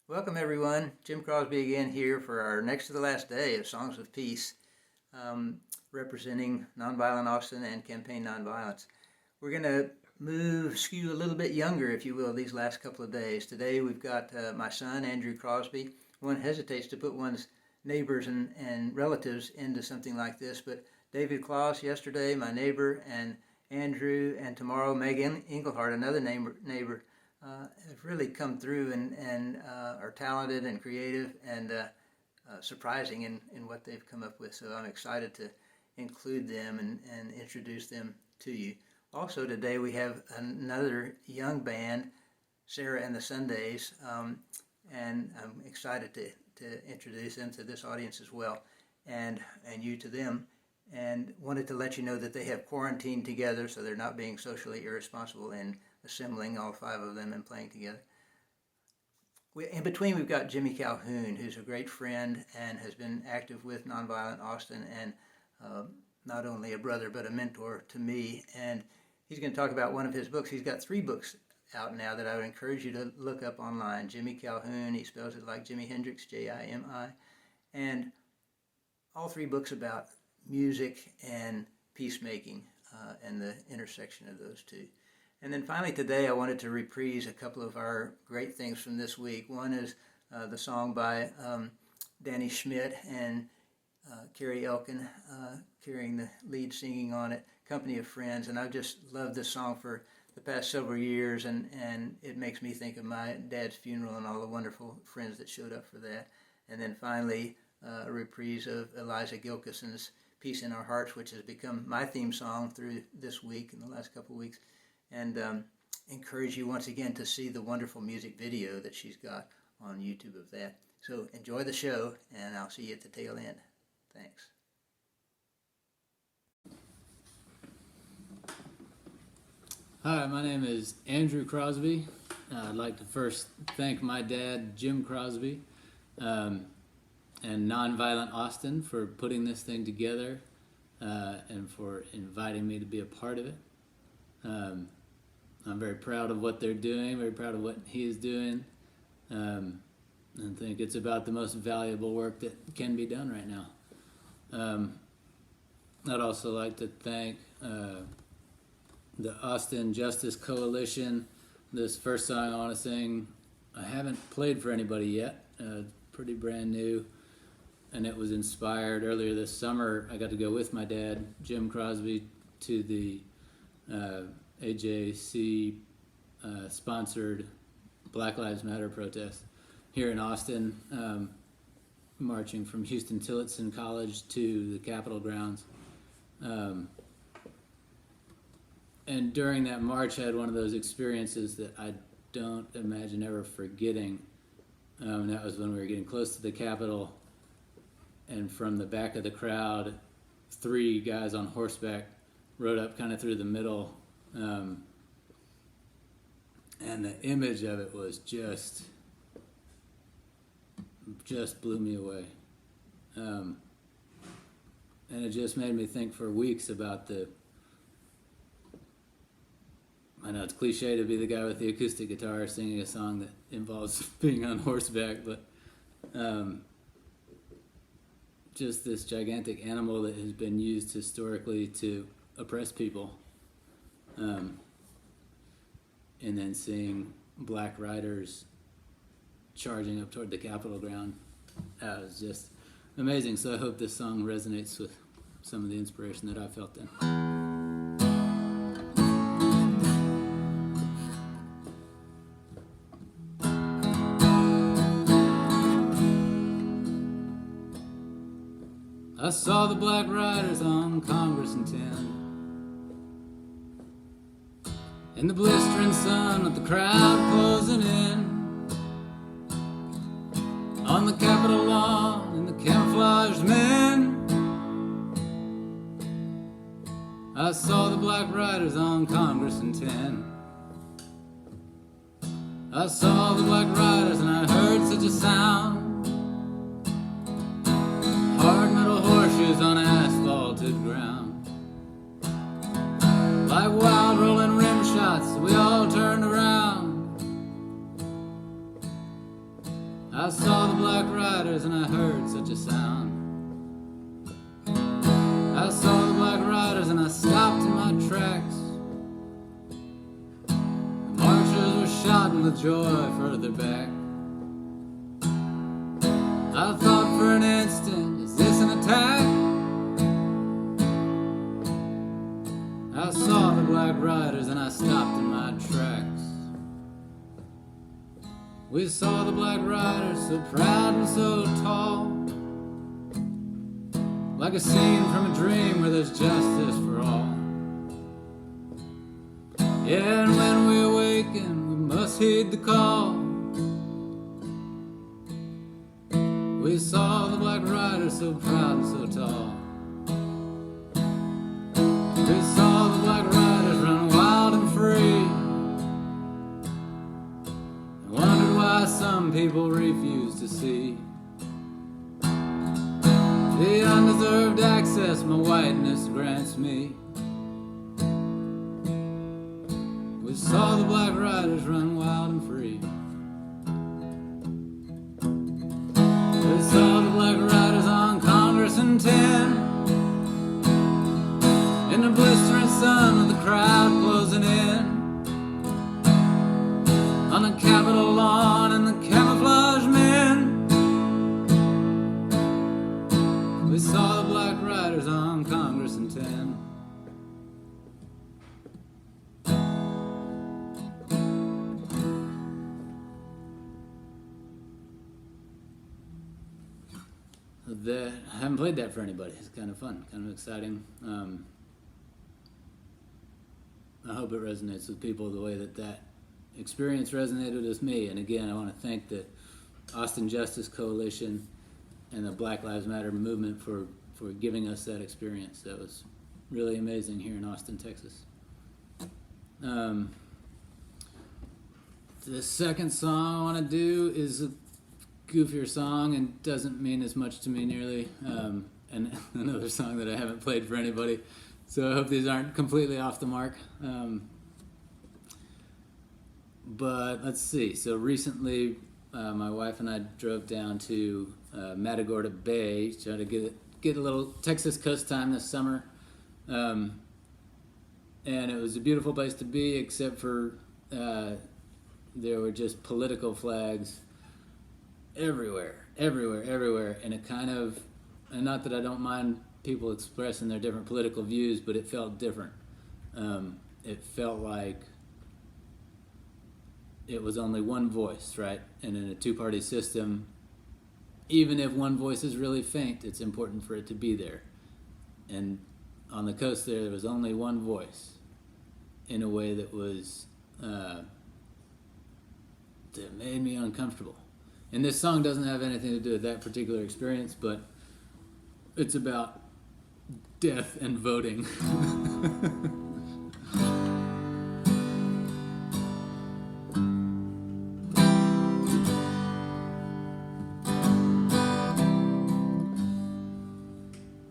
Welcome everyone. Jim Crosby again here for our next to the last day of Songs of Peace, representing Nonviolent Austin and Campaign Nonviolence. We're going to skew a little bit younger, if you will, these last couple of days. Today we've got my son, Andrew Crosby. One hesitates to put one's neighbors and relatives into something like this, but David Claus yesterday, my neighbor, and Andrew, and tomorrow Megan Engelhardt, another neighbor, have really come through and are talented and creative and surprising in what they've come up with. So I'm excited to include them and introduce them to you. Also today we have another young band, Sarah and the Sundays, and I'm excited to introduce them to this audience as well, and you to them. And wanted to let you know that they have quarantined together, so they're not being socially irresponsible in assembling all five of them and playing together. In between, we've got Jimi Calhoun, who's a great friend and has been active with Nonviolent Austin, and not only a brother but a mentor to me. And he's going to talk about one of his books. He's got 3 books out now that I would encourage you to look up online. Jimi Calhoun, he spells it like Jimi Hendrix, J-I-M-I, and all 3 books about music and peacemaking and the intersection of those two. And then finally today I wanted to reprise a couple of our great things from this week. One is the song by Danny Schmidt and Carrie Elkin carrying the lead singing on it, Company of Friends. And I've just loved this song for the past several years, and it makes me think of my dad's funeral and all the wonderful friends that showed up for that. And then finally a reprise of Eliza Gilkison's Peace in Our Hearts, which has become my theme song through this week and the last couple of weeks. And encourage you once again to see the wonderful music video that she's got on YouTube of that. So enjoy the show, and I'll see you at the tail end. Thanks. Hi, my name is Andrew Crosby. I'd like to first thank my dad, Jim Crosby, and Nonviolent Austin for putting this thing together and for inviting me to be a part of it. I'm very proud of what they're doing, very proud of what he is doing, and think it's about the most valuable work that can be done right now. I'd also like to thank the Austin Justice Coalition. This first song I want to sing, I haven't played for anybody yet, pretty brand new. And it was inspired earlier this summer. I got to go with my dad, Jim Crosby, to the AJC sponsored Black Lives Matter protest here in Austin, marching from Houston Tillotson College to the Capitol grounds. And during that march, I had one of those experiences that I don't imagine ever forgetting. And that was when we were getting close to the Capitol. And from the back of the crowd, 3 guys on horseback rode up kind of through the middle. And the image of it was just blew me away. And it just made me think for weeks about I know it's cliche to be the guy with the acoustic guitar singing a song that involves being on horseback, but just this gigantic animal that has been used historically to oppress people. And then seeing black riders charging up toward the Capitol ground, that was just amazing. So I hope this song resonates with some of the inspiration that I felt then. I saw the black riders on Congress and 10. In the blistering sun with the crowd closing in. On the Capitol lawn in the camouflaged men. I saw the black riders on Congress and 10. I saw the black riders and I heard such a sound. Hard metal horseshoes on asphalted ground. Like wild rolling rim shots, we all turned around. I saw the black riders and I heard such a sound. I saw the black riders and I stopped in my tracks. The marchers were shouting with joy further back. I thought for an instant, is this an attack? I saw the black riders and I stopped in my tracks. We saw the black riders so proud and so tall, like a scene from a dream where there's justice for all. Yeah, and when we awaken, we must heed the call. We saw the black riders so proud and so tall. We saw the black riders run wild and free, and wondered why some people refuse to see the undeserved access my whiteness grants me. We saw the black riders run wild and free. We saw the black riders on Congress and 10, in the blistering sun with the crowd closing in, on the Capitol lawn and the camouflage men. We saw the black riders on Congress and 10. I haven't played that for anybody. It's kind of fun, kind of exciting. I hope it resonates with people the way that experience resonated with me. And again, I want to thank the Austin Justice Coalition and the Black Lives Matter movement for giving us that experience. That was really amazing here in Austin, Texas. The second song I want to do is a goofier song and doesn't mean as much to me nearly, and another song that I haven't played for anybody, so I hope these aren't completely off the mark. But let's see, so recently my wife and I drove down to Matagorda Bay, trying to get a little Texas coast time this summer, and it was a beautiful place to be, except for there were just political flags everywhere, and it kind of, and not that I don't mind people expressing their different political views, but it felt different. It felt like it was only one voice, right? And in a two-party system, even if one voice is really faint, it's important for it to be there. And on the coast there was only one voice in a way that was, that made me uncomfortable. And this song doesn't have anything to do with that particular experience, but it's about death and voting.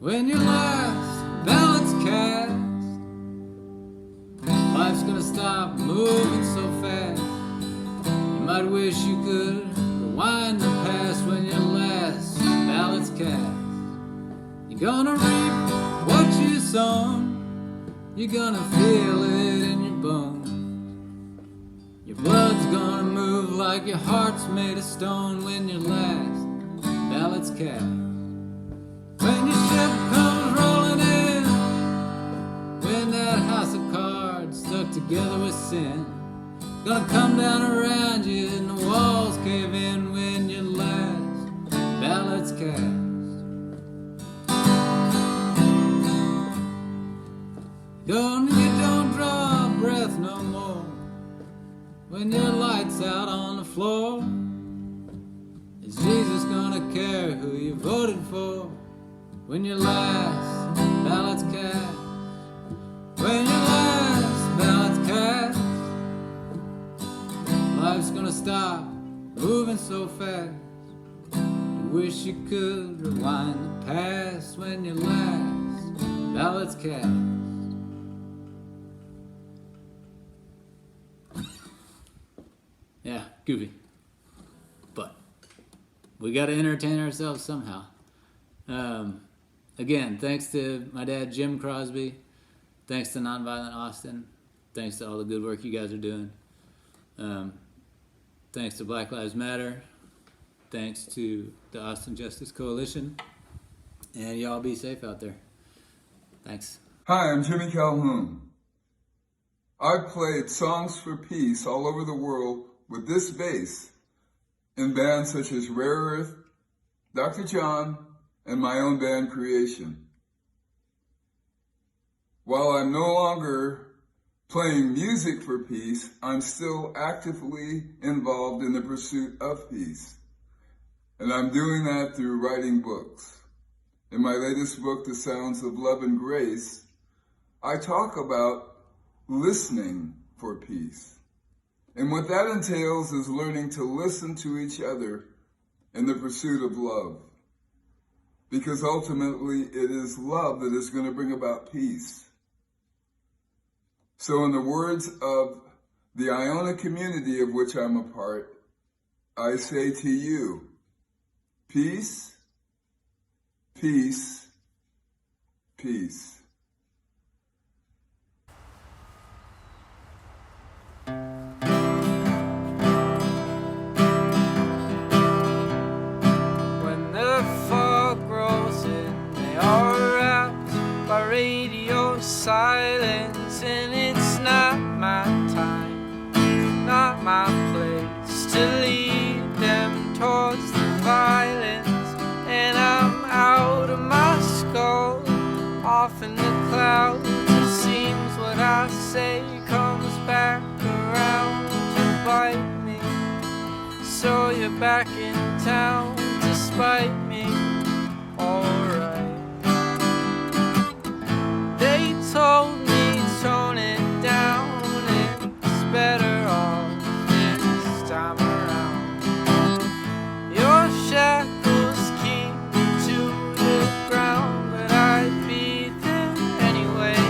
When your last ballot's cast, life's gonna stop moving so fast. You might wish you could rewind the past. When your last ballot's cast, you're gonna reap what you sown. You're gonna feel it in your bones. Your blood's gonna move like your heart's made of stone. When your last ballot's cast, when your ship comes rolling in, when that house of cards stuck together with sin gonna come down around you and the walls cave in. When your last ballot's cast, you don't draw a breath no more. When your light's out on the floor, is Jesus gonna care who you voted for? When your last ballot's cast, when your last ballot's cast, life's gonna stop moving so fast. You wish you could rewind the past. When your last ballot's cast. Yeah, goofy, but we got to entertain ourselves somehow. Again, thanks to my dad, Jim Crosby. Thanks to Nonviolent Austin. Thanks to all the good work you guys are doing. Thanks to Black Lives Matter. Thanks to the Austin Justice Coalition. And y'all be safe out there. Thanks. Hi, I'm Jimi Calhoun. I've played songs for peace all over the world with this bass in bands such as Rare Earth, Dr. John, and my own band Creation. While I'm no longer playing music for peace, I'm still actively involved in the pursuit of peace. And I'm doing that through writing books. In my latest book, The Sounds of Love and Grace, I talk about listening for peace. And what that entails is learning to listen to each other in the pursuit of love. Because ultimately, it is love that is going to bring about peace. So in the words of the Iona community of which I'm a part, I say to you, peace, peace, peace. When the fog rolls in, they are wrapped by radio silence, and it's not my time, not my place to lead them towards the violence. And I'm out of my skull, off in the clouds. It seems what I say comes back around to bite me. So you're back in town to spite me, alright. They told me tone it down, it's better off this time around. Your shackles keep me to the ground, but I'd be there anyway.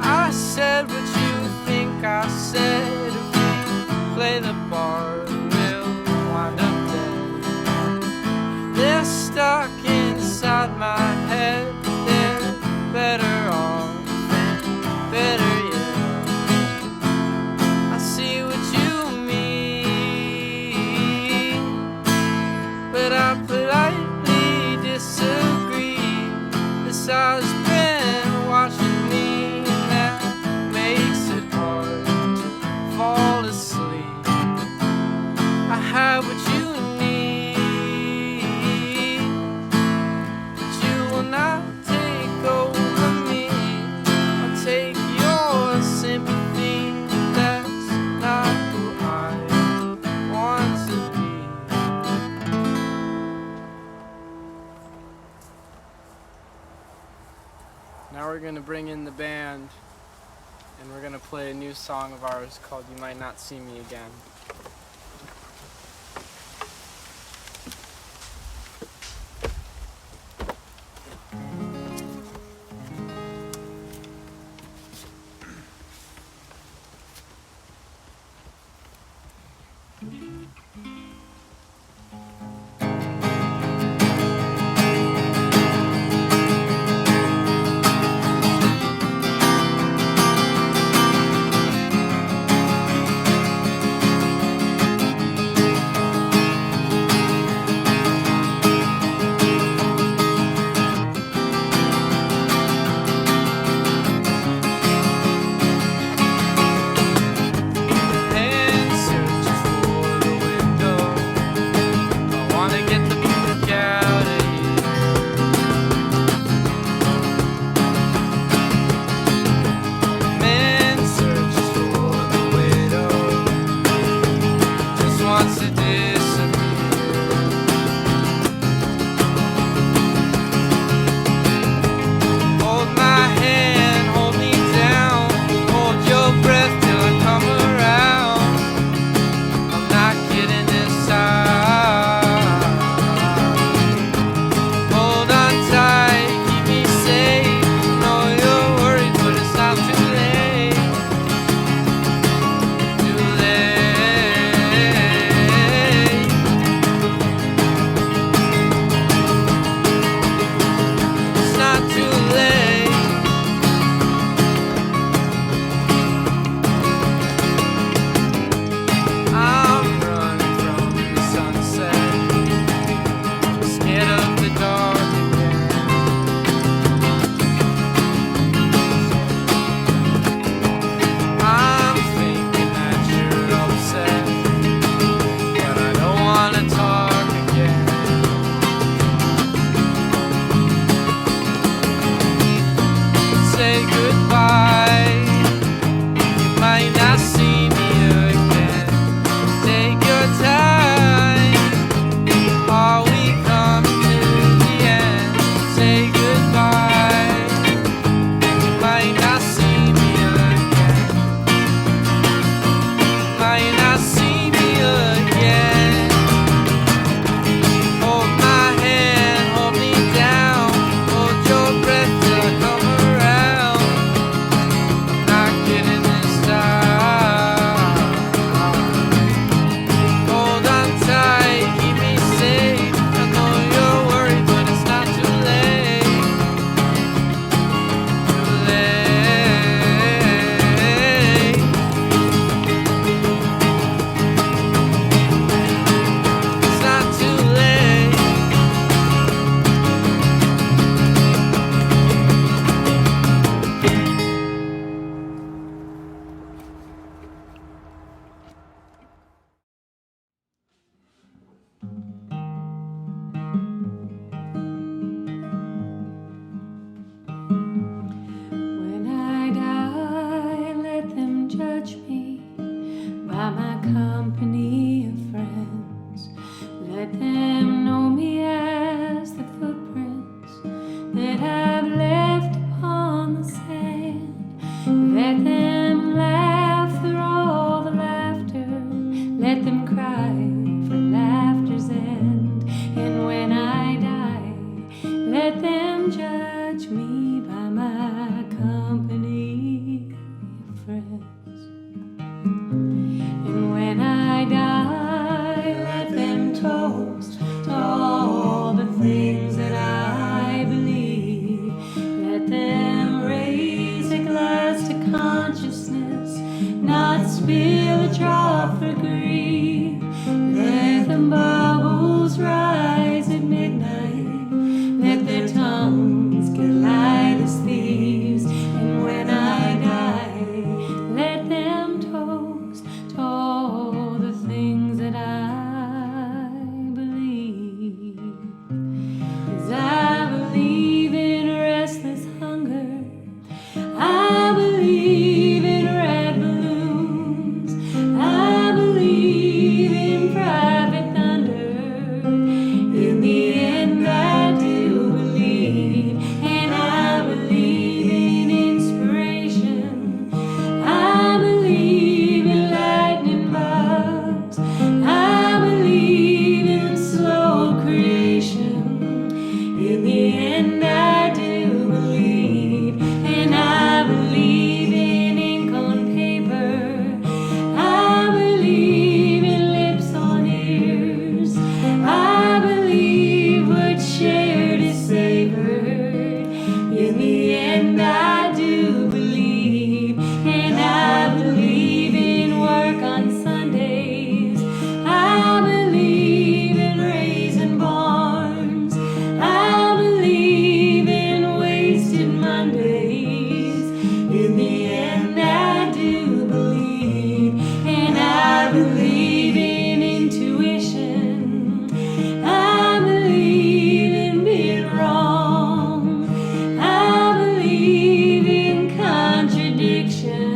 I said what you think I said. If we play the part, we'll wind up dead. They're stuck inside my head, but they're better off and better yet. I see what you mean, but I politely disagree. This has been watching me, and that makes it hard to fall asleep. I have what you need, but you will not take over me. I'll take your sympathy, but that's not who I want to be. Now we're going to bring in the band, and we're going to play a new song of ours called You Might Not See Me Again. company of friends. Let them know me as the footprints that I've left upon the sand. Let them laugh through all the laughter. Let them cry for laughter's end. And when I die, let them judge me by my company of friends. And when I die, let them toast to all the things that I believe. Let them raise a glass to consciousness, not spill a drop for grief. Let the bubbles rise at midnight. Let their tongues get light as thieves. And when I die, let them toast to all the things that I believe. 'Cause I believe in restless hunger. I believe in red balloons. I believe in private thunder. In the end, I do believe, and I believe in inspiration. I believe in lightning bugs. I believe in slow creation. In the end, I do believe, and I believe in ink on paper. I believe in lips on ears. I believe what's shared is savored. In the end, I do believe, and I believe in work on Sundays. I believe in raisin barns. I believe in wasted Mondays. In the end, I do believe, and I believe in intuition. I believe in being wrong. I believe in contradiction.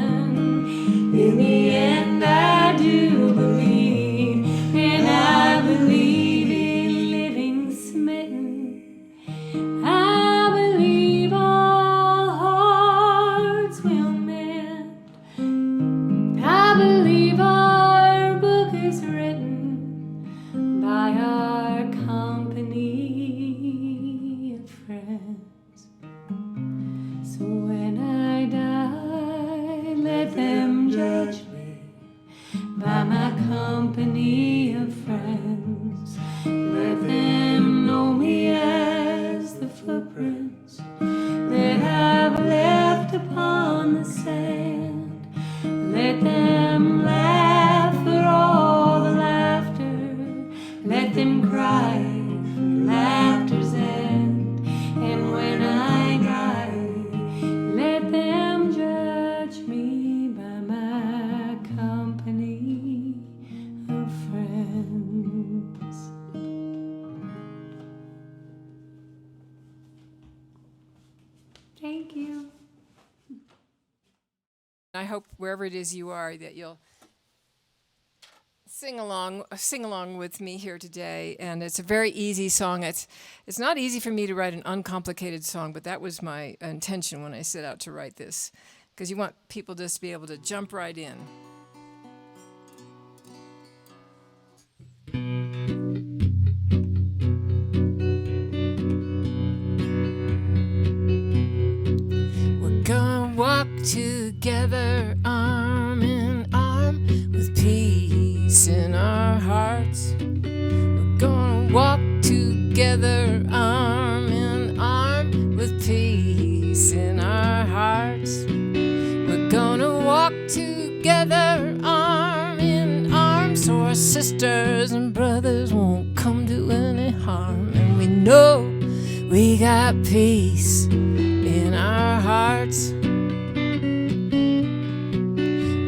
In the end, I do believe, and I believe in living smitten. I believe all hearts will mend. I believe our book is written by our company of friends. So when I die, let them judge me by my company of friends. Let them know me as the footprints that I've left upon the sand. Let them laugh for all the laughter. Let them cry for laughter's end. And when I die, let them judge me by my company of friends. Thank you. I hope wherever it is you are that you'll sing along with me here today. And it's a very easy song. It's not easy for me to write an uncomplicated song, but that was my intention when I set out to write this, because you want people just to be able to jump right in. We're gonna walk together arm in arm with peace in our hearts. We're gonna walk together arm in arm with peace in our hearts. We're gonna walk together arm in arm so our sisters and brothers won't come to any harm. And we know we got peace in our hearts.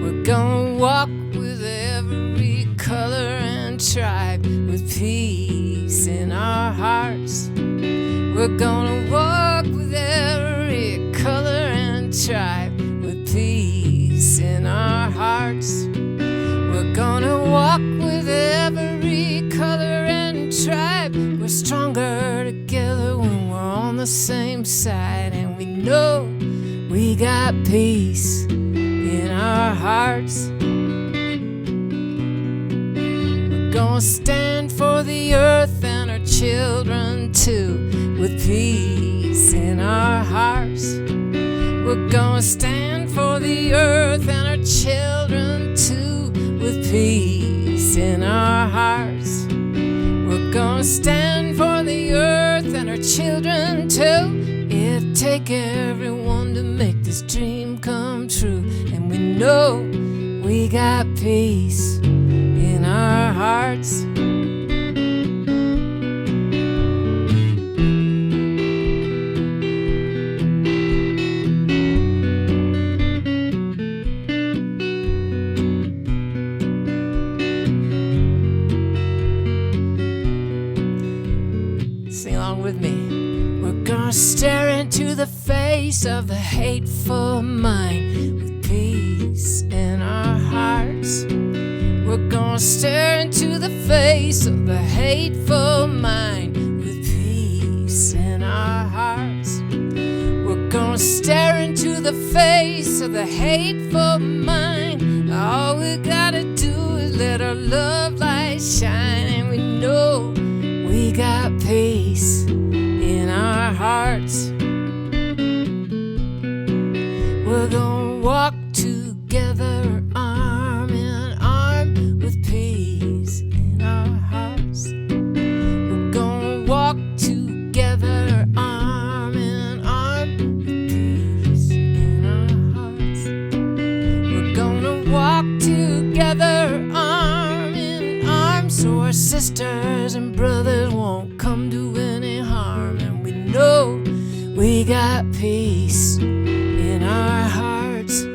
We're gonna walk with every color and tribe with peace in our hearts. We're gonna walk with every color and tribe with peace in our hearts. We're gonna side, and we know we got peace in our hearts. We're gonna stand for the earth and our children too, with peace in our hearts. We're gonna stand for the earth and our children too, with peace in our hearts. We're gonna stand for the earth and our children too. It'll take everyone to make this dream come true, and we know we got peace in our hearts. Sing along with me. We're gonna stare into the face of the hateful mind with peace in our hearts. We're gonna stare into the face of the hateful mind with peace in our hearts. We're gonna stare into the face of the hateful mind. All we gotta do is let our love light shine, and we know we got peace in our hearts. We're gonna walk together arm in arm with peace in our hearts. We're gonna walk together arm in arm with peace in our hearts. We're gonna walk together arm in arm so our sisters and brothers won't come to any harm, and we know we got peace in our hearts.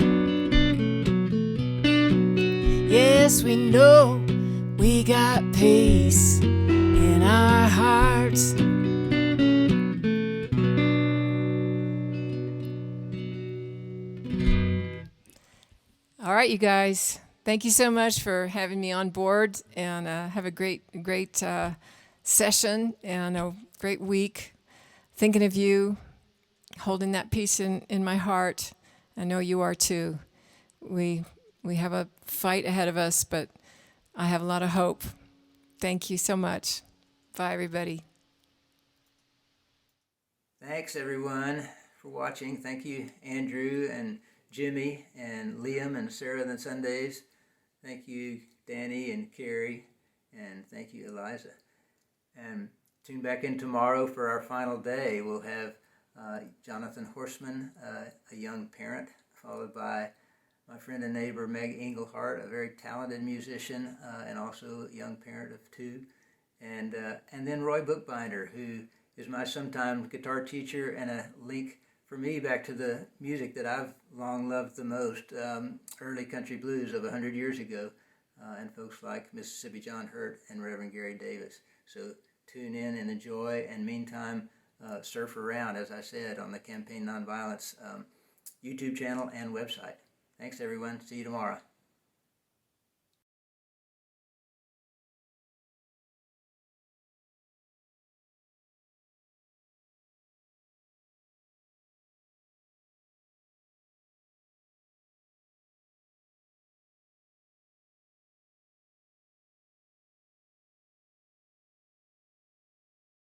Yes, we know we got peace in our hearts. All right, you guys. Thank you so much for having me on board, and have a great session and a great week. Thinking of you, holding that peace in my heart. I know you are too. We have a fight ahead of us, but I have a lot of hope. Thank you so much. Bye, everybody. Thanks, everyone, for watching. Thank you, Andrew and Jimmy and Liam and Sarah and the Sundays. Thank you, Danny and Carrie, and thank you, Eliza. And tune back in tomorrow for our final day. We'll have Jonathan Horseman, a young parent, followed by my friend and neighbor Meg Engelhardt, a very talented musician and also a young parent of two, and then Roy Bookbinder, who is my sometime guitar teacher and a link for me back to the music that I've long loved the most, early country blues of 100 years ago, and folks like Mississippi John Hurt and Reverend Gary Davis. So tune in and enjoy, and meantime, surf around, as I said, on the Campaign Nonviolence YouTube channel and website. Thanks, everyone. See you tomorrow.